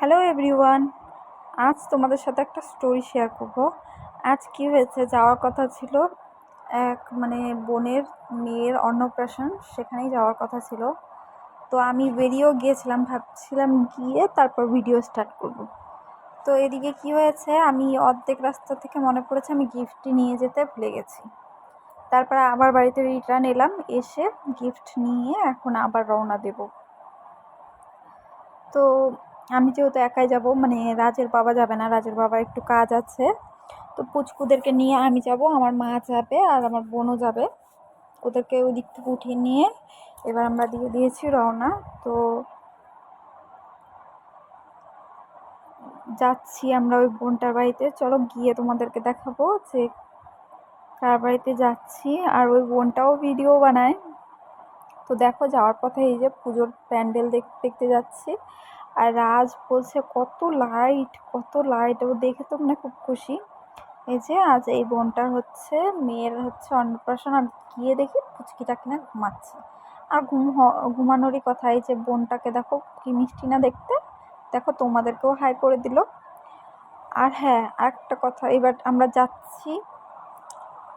Hello everyone, আজ তোমাদের সাথে একটা স্টোরি শেয়ার করব। আজ কি হয়েছে, যাওয়ার কথা ছিল এক বোনের মেয়ের অন্নপ্রাশন, সেখানেই যাওয়ার কথা ছিল। তো আমি বেরিয়েও গিয়েছিলাম, ভাবছিলাম গিয়ে তারপর ভিডিও স্টার্ট করব। তো এদিকে কি হয়েছে, আমি অর্ধেক রাস্তা থেকে মনে পড়েছে আমি গিফটটি নিয়ে যেতে ভুলে গেছি। তারপর আবার বাড়িতে রিটার্ন এলাম, এসে গিফট নিয়ে এখন আবার রওনা দেব। তো আমি যেহেতু একাই যাব, রাজের বাবা যাবে না, রাজের বাবার একটু কাজ আছে। তো পুচকুদেরকে নিয়ে আমি যাব, আমার মা যাবে আর আমার বোনও যাবে। ওদেরকে ওই দিক থেকে উঠিয়ে নিয়ে এবার আমরা দিয়ে দিয়েছি রওনা। তো যাচ্ছি আমরা ওই বোনটার বাড়িতে। চলো গিয়ে তোমাদেরকে দেখাবো যে কার বাড়িতে যাচ্ছি। আর ওই বোনটাও ভিডিও বানায়। তো দেখো, যাওয়ার পথে এই যে পুজোর প্যান্ডেল দেখতে যাচ্ছি। আর রাজ বলছে কত লাইট, কত লাইট, ও দেখে তো খুব খুশি। এই যে আজ এই বোনটার মেয়ের অন্নপ্রাশন। আর গিয়ে দেখি পুচকিটা কিনা ঘুমাচ্ছে। আর ঘুমানোরই কথা। এই যে বোনটাকে দেখো কি মিষ্টি না দেখতে। দেখো তোমাদেরকেও হাই করে দিল। আর হ্যাঁ, আরেকটা কথা, এবার আমরা যাচ্ছি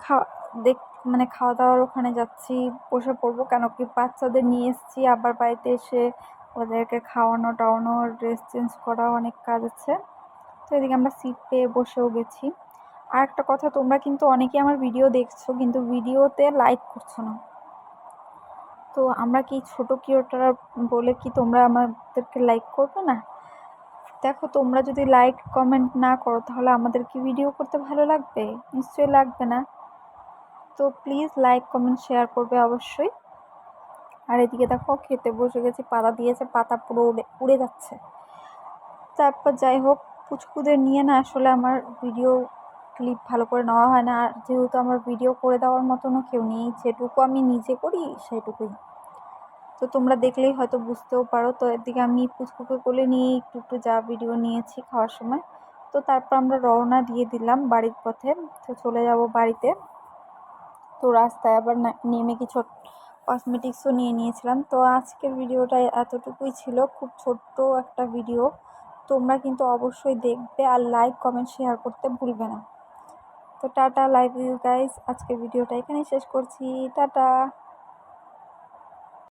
খাওয়া দেখ খাওয়া দাওয়ার ওখানে যাচ্ছি, বসে পড়বো। কেন কি বাচ্চাদের নিয়ে এসেছি, আবার বাড়িতে এসে ওদেরকে খাওয়ানো টাওয়ানো, ড্রেস চেঞ্জ করা, অনেক কাজ আছে। তো এদিকে আমরা সিট পেয়ে বসেও গেছি। আর একটা কথা, তোমরা কিন্তু অনেকেই আমার ভিডিও দেখছো কিন্তু ভিডিওতে লাইক করছো না। তো আমরা কি ছোট ক্রিয়েটর বলে কি তোমরা আমাদেরকে লাইক করবে না? দেখো, তোমরা যদি লাইক কমেন্ট না করো তাহলে আমাদের কি ভিডিও করতে ভালো লাগবে? নিশ্চয়ই লাগবে না। তো প্লিজ লাইক কমেন্ট শেয়ার করবে অবশ্যই। আর এদিকে দেখো খেতে বসে গেছি, পাতা দিয়েছে, পাতা পুরো উড়ে যাচ্ছে। তারপর যাই হোক, পুচকুদের নিয়ে না আসলে আমার ভিডিও ক্লিপ ভালো করে নেওয়া হয় না। আর যেহেতু আমার ভিডিও করে দেওয়ার মতনও কেউ নেই, যেটুকু আমি নিজে করি সেটুকুই। তো তোমরা দেখলেই হয়তো বুঝতেও পারো। তো এদিকে আমি পুচকুকে কোলে নিয়ে একটু যা ভিডিও নিয়েছি খাওয়ার সময়। তো তারপর আমরা রওনা দিয়ে দিলাম বাড়ির পথে। তো চলে যাব বাড়িতে। তো রাস্তায় আবার নেমে কিছু কসমেটিক্সও নিয়ে নিয়েছিলাম। তো আজকের ভিডিওটা এতটুকুই ছিল, খুব ছোট্ট একটা ভিডিও। তোমরা কিন্তু অবশ্যই দেখবে আর লাইক কমেন্ট শেয়ার করতে ভুলবে না। তো টাটা, লাভ ইউ গাইস। আজকের ভিডিওটা এখানেই শেষ করছি। টাটা।